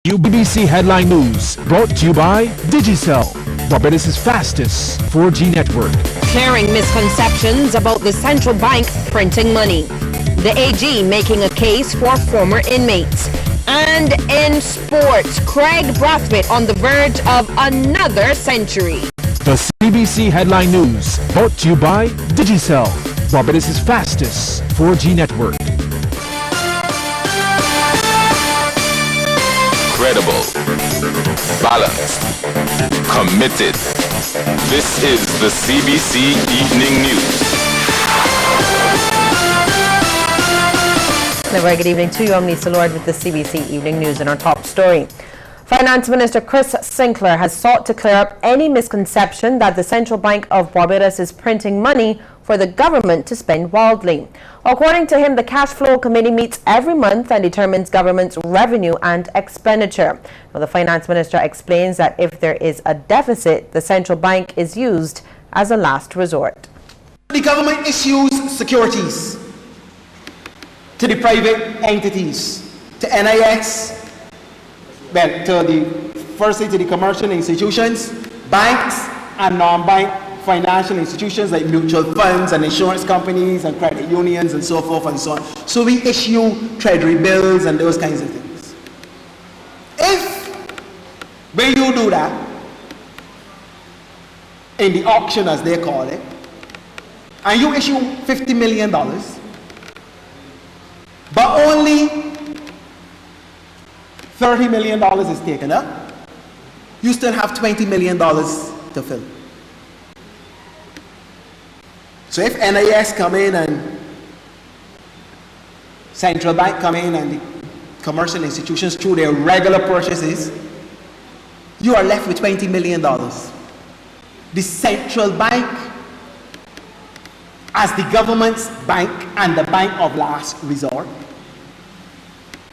Cbc Headline News, brought to you by Digicel, Barbados' fastest 4G network. Clearing misconceptions about the central bank printing money. The AG making a case for former inmates. And in sports, Craig Brathwaite on the verge of another century. The Cbc Headline News, brought to you by Digicel, Barbados' fastest 4G network. Credible, balanced, committed. This is the CBC Evening News. A very good evening to you. I'm Lisa Lord with the CBC Evening News and our top story. Finance Minister Chris Sinclair has sought to clear up any misconception that the Central Bank of Barbados is printing money for the government to spend wildly. According to him, the Cash Flow Committee meets every month and determines government's revenue and expenditure. Now, the Finance Minister explains that if there is a deficit, the Central Bank is used as a last resort. The government issues securities to the private entities, to NIS, firstly to the commercial institutions, banks and non-bank financial institutions like mutual funds and insurance companies and credit unions and so forth and so on. So we issue treasury bills and those kinds of things. When you do that, in the auction as they call it, and you issue $50 million, but only $30 million is taken up, you still have $20 million to fill. So if NIS come in and Central Bank come in and the commercial institutions through their regular purchases, you are left with $20 million. The Central Bank, as the government's bank and the bank of last resort,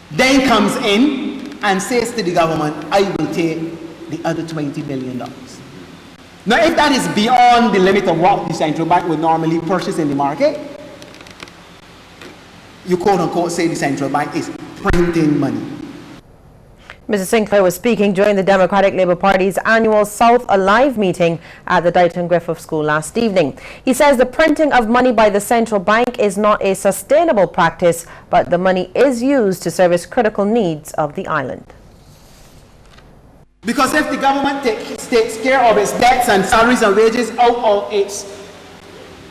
then comes in and says to the government, I will take the other $20 million. Now, if that is beyond the limit of what the central bank would normally purchase in the market, you quote-unquote say the central bank is printing money. Mr. Sinclair was speaking during the Democratic Labour Party's annual South Alive meeting at the Dighton Griffith School last evening. He says the printing of money by the central bank is not a sustainable practice, but the money is used to service critical needs of the island. Because if the government takes care of its debts and salaries and wages out of its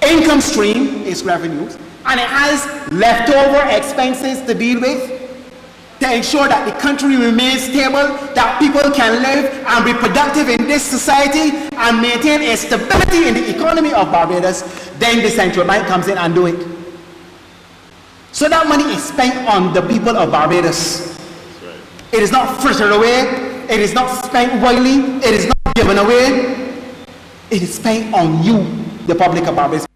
income stream, its revenues, and it has leftover expenses to deal with to ensure that the country remains stable, that people can live and be productive in this society and maintain a stability in the economy of Barbados, then the central bank comes in and do it. So that money is spent on the people of Barbados. It is not frittered away. It is not spent widely. It is not given away. It is spent on you, the public of Barbados.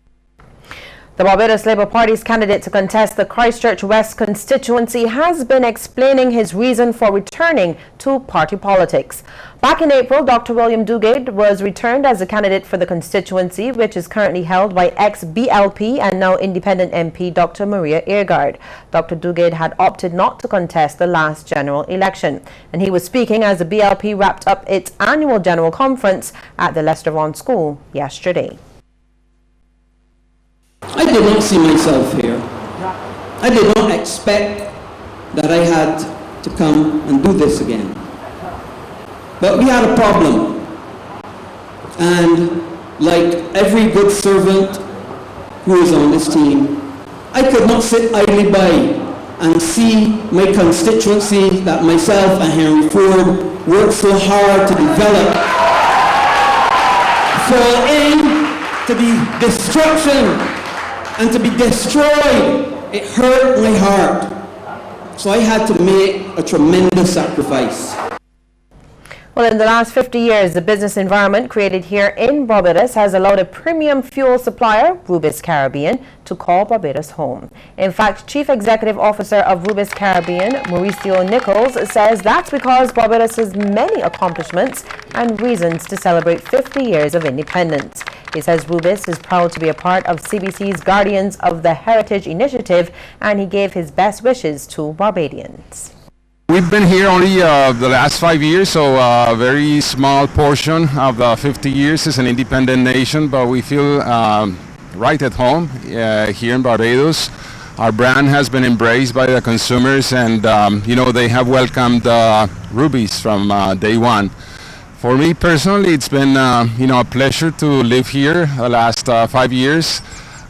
The Barbados Labour Party's candidate to contest the Christchurch West constituency has been explaining his reason for returning to party politics. Back in April, Dr. William Dugade was returned as a candidate for the constituency, which is currently held by ex-BLP and now independent MP Dr. Maria Eargard. Dr. Dugade had opted not to contest the last general election, and he was speaking as the BLP wrapped up its annual general conference at the Lester Vaughan School yesterday. I did not see myself here. I did not expect that I had to come and do this again. But we had a problem. And like every good servant who is on this team, I could not sit idly by and see my constituency that myself and Henry Ford worked so hard to develop fall into the destruction and to be destroyed. It hurt my heart. So I had to make a tremendous sacrifice. Well, in the last 50 years, the business environment created here in Barbados has allowed a premium fuel supplier, Rubis-CBC, to call Barbados home. In fact, Chief Executive Officer of Rubis-CBC, Mauricio Nichols, says that's because Barbados has many accomplishments and reasons to celebrate 50 years of independence. He says Rubis is proud to be a part of CBC's Guardians of the Heritage initiative, and he gave his best wishes to Barbadians. We've been here only the last 5 years, so a very small portion of the 50 years is an independent nation, but we feel right at home here in Barbados. Our brand has been embraced by the consumers, and you know, they have welcomed Rubis from day one. For me personally, it's been you know, a pleasure to live here the last 5 years.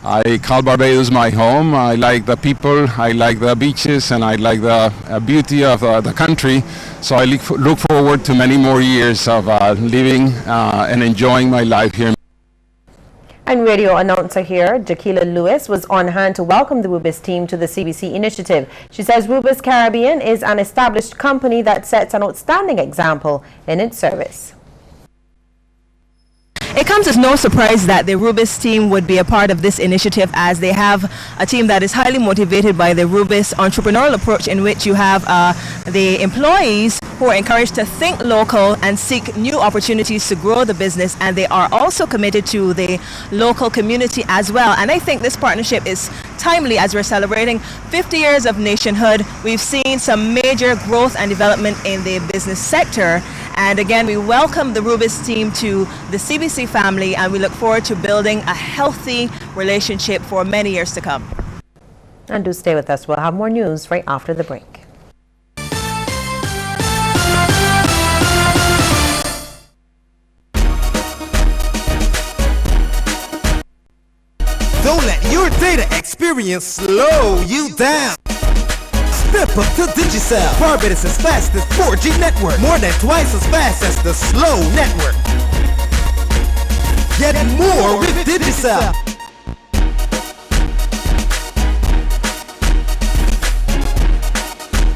I call Barbados my home. I like the people, I like the beaches, and I like the beauty of the country. So I look forward to many more years of living and enjoying my life here. And radio announcer here, Jaquila Lewis, was on hand to welcome the Rubis team to the CBC initiative. She says Rubis Caribbean is an established company that sets an outstanding example in its service. It comes as no surprise that the Rubis team would be a part of this initiative, as they have a team that is highly motivated by the Rubis entrepreneurial approach, in which you have the employees who are encouraged to think local and seek new opportunities to grow the business, and they are also committed to the local community as well. And I think this partnership is timely as we're celebrating 50 years of nationhood. We've seen some major growth and development in the business sector, and again, we welcome the Rubis team to the CBC family, and we look forward to building a healthy relationship for many years to come. And do stay with us. We'll have more news right after the break. Don't let your data experience slow you down. Step up to Digicel, Barbados' fastest 4G network, more than twice as fast as the slow network. Get more with Digicel.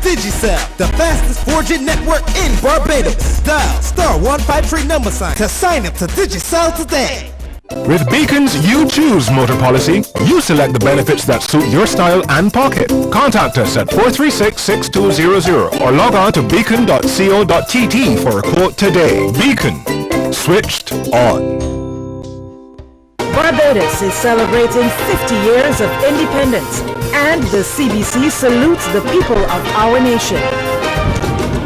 Digicel, the fastest 4G network in Barbados. Dial *153 to sign up to Digicel today. With Beacon's You Choose motor policy, you select the benefits that suit your style and pocket. Contact us at 436-6200 or log on to beacon.co.tt for a quote today. Beacon. Switched on. Barbados is celebrating 50 years of independence, and the CBC salutes the people of our nation.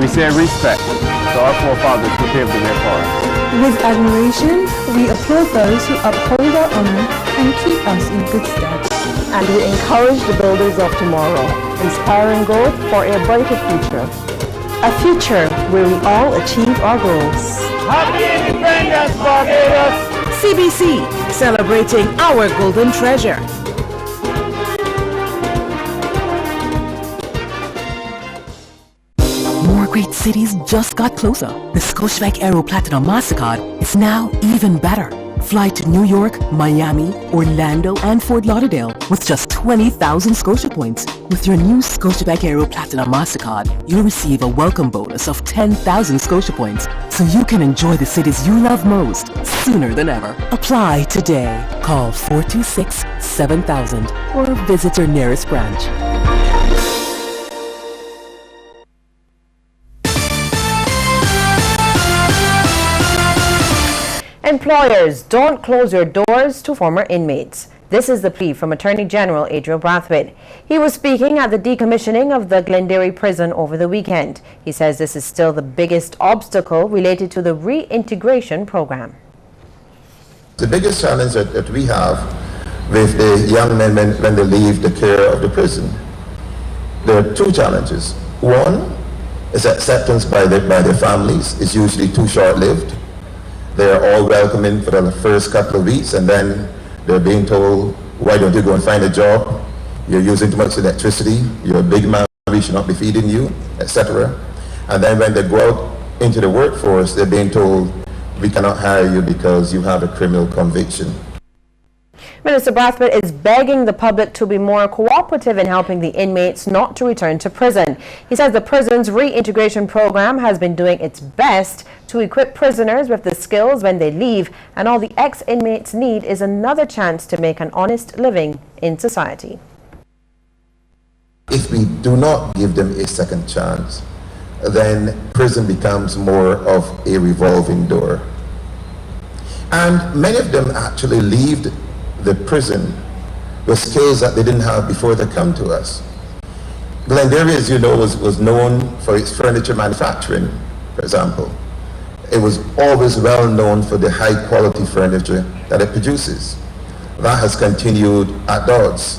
We say respect to our forefathers who paved the way for us. With admiration, we applaud those who uphold our honor and keep us in good stead. And we encourage the builders of tomorrow, inspiring growth for a brighter future. A future where we all achieve our goals. Happy Independence, Barbados! CBC, celebrating our golden treasure. More great cities just got closer. The Scotiabank Aero Platinum MasterCard is now even better. Fly to New York, Miami, Orlando, and Fort Lauderdale with just 20,000 Scotia points. With your new Scotiabank Aero Platinum MasterCard, you'll receive a welcome bonus of 10,000 Scotia points, so you can enjoy the cities you love most sooner than ever. Apply today. Call 426-7000 or visit your nearest branch. Employers, don't close your doors to former inmates. This is the plea from Attorney General Adriel Brathwaite. He was speaking at the decommissioning of the Glenderry prison over the weekend. He says this is still the biggest obstacle related to the reintegration program. The biggest challenge that we have with the young men when they leave the care of the prison, there are two challenges. One is acceptance by their families. It's usually too short-lived. They're all welcoming for the first couple of weeks, and then they're being told, why don't you go and find a job? You're using too much electricity. You're a big man. We should not be feeding you, etc. And then when they go out into the workforce, they're being told, we cannot hire you because you have a criminal conviction. Minister Brathwaite is begging the public to be more cooperative in helping the inmates not to return to prison. He says the prison's reintegration program has been doing its best to equip prisoners with the skills when they leave, and all the ex-inmates need is another chance to make an honest living in society. If we do not give them a second chance, then prison becomes more of a revolving door. And many of them actually leave the prison with skills that they didn't have before they come to us. Glendaria, as you know, was known for its furniture manufacturing, for example. It was always well known for the high quality furniture that it produces. That has continued at Dodds.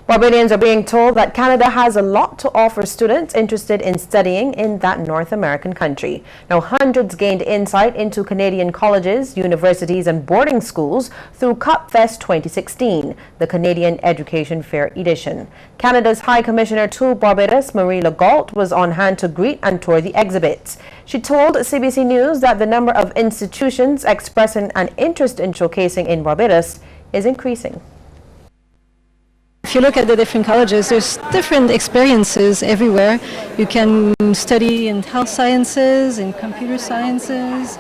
Barbadians are being told that Canada has a lot to offer students interested in studying in that North American country. Now, hundreds gained insight into Canadian colleges, universities and boarding schools through CupFest 2016, the Canadian Education Fair edition. Canada's High Commissioner to Barbados, Marie Legault, was on hand to greet and tour the exhibits. She told Cbc News that the number of institutions expressing an interest in showcasing in Barbados is increasing. If you look at the different colleges, there's different experiences everywhere. You can study in health sciences, in computer sciences,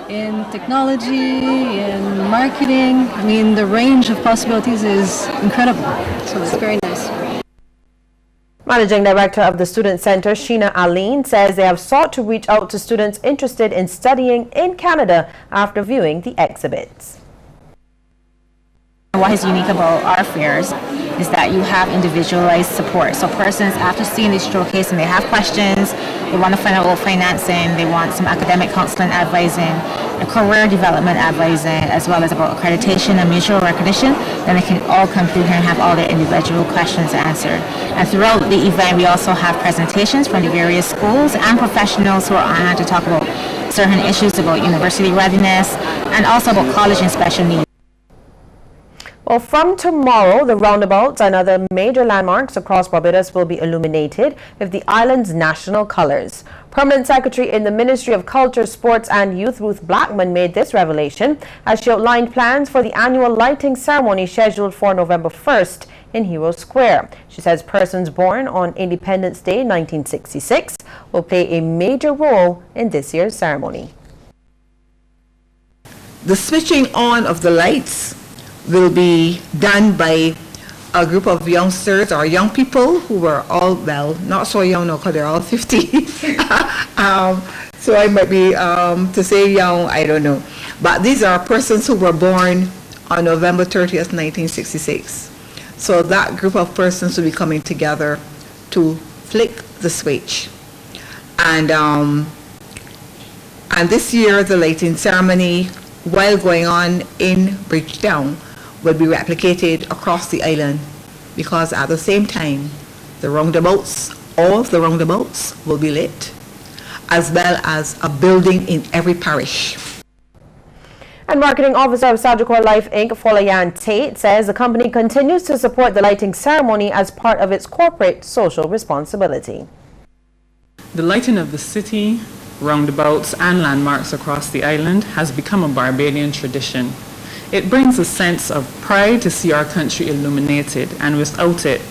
in technology, in marketing. I mean, the range of possibilities is incredible. So it's very nice. Managing Director of the Student Center, Sheena Aline, says they have sought to reach out to students interested in studying in Canada after viewing the exhibits. What is unique about our fairs is that you have individualized support. So persons, after seeing this showcase and they have questions, they want to find out about financing, they want some academic counseling advising, career development advising, as well as about accreditation and mutual recognition, then they can all come through here and have all their individual questions answered. And throughout the event, we also have presentations from the various schools and professionals who are on hand to talk about certain issues about university readiness and also about college and special needs. Well, from tomorrow, the roundabouts and other major landmarks across Barbados will be illuminated with the island's national colors. Permanent Secretary in the Ministry of Culture, Sports and Youth, Ruth Blackman, made this revelation as she outlined plans for the annual lighting ceremony scheduled for November 1st in Hero Square. She says persons born on Independence Day 1966 will play a major role in this year's ceremony. The switching on of the lights will be done by a group of youngsters or young people who were all, well, not so young now because they're all 50. So I might be, to say young, I don't know. But these are persons who were born on November 30th, 1966. So that group of persons will be coming together to flick the switch. And this year, the lighting ceremony, while going on in Bridgetown, will be replicated across the island, because at the same time, the roundabouts, all of the roundabouts will be lit, as well as a building in every parish. And Marketing Officer of Sagicor Life Inc., Folayan Tate, says the company continues to support the lighting ceremony as part of its corporate social responsibility. The lighting of the city, roundabouts and landmarks across the island has become a Barbadian tradition. It brings a sense of pride to see our country illuminated, and without it,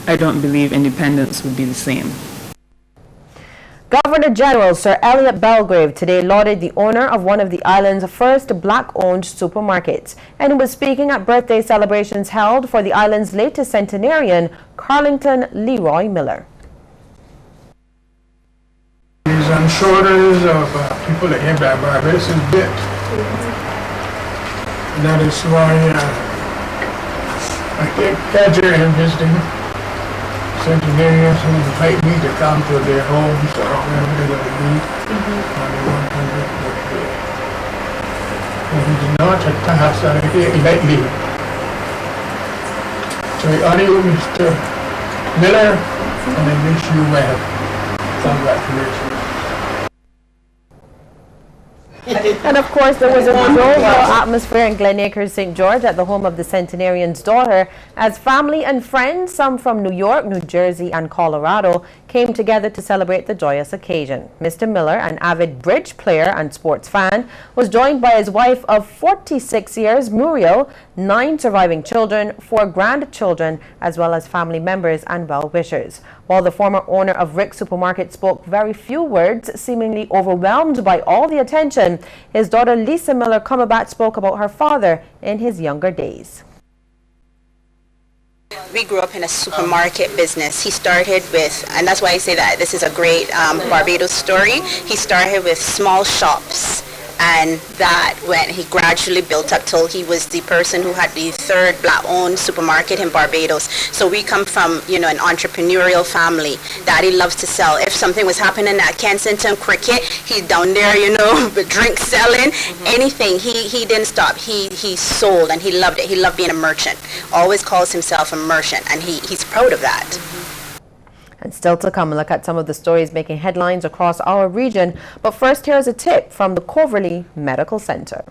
I don't believe independence would be the same. Governor General Sir Elliot Belgrave today lauded the owner of one of the island's first black-owned supermarkets, and was speaking at birthday celebrations held for the island's latest centenarian, Carlington Leroy Miller. These on shoulders of people that came back Barbados is bit. And that is why I take pleasure in visiting Centenarians who invite me to come to their homes or wherever they will be on the 100th birthday. And it is not a task that I take lightly. So I honor you, Mr. Miller, and I wish you well. Congratulations. And of course, there was a jovial atmosphere in Glen Acres, St. George at the home of the centenarian's daughter, as family and friends, some from New York, New Jersey and Colorado, came together to celebrate the joyous occasion. Mr. Miller, an avid bridge player and sports fan, was joined by his wife of 46 years, Muriel, 9 surviving children, 4 grandchildren, as well as family members and well-wishers. While the former owner of Rick's Supermarket spoke very few words, seemingly overwhelmed by all the attention, his daughter Lisa Miller Cumberbatch spoke about her father in his younger days. We grew up in a supermarket business. He started with, and that's why I say that this is a great Barbados story, he started with small shops. And that when he gradually built up till he was the person who had the third black-owned supermarket in Barbados. So we come from, you know, an entrepreneurial family. Daddy loves to sell. If something was happening at Kensington Cricket, he's down there, you know, drink selling, anything. He didn't stop. He sold and he loved it. He loved being a merchant. Always calls himself a merchant, and he's proud of that. And still to come, look at some of the stories making headlines across our region. But first, here's a tip from the Coverley Medical Center.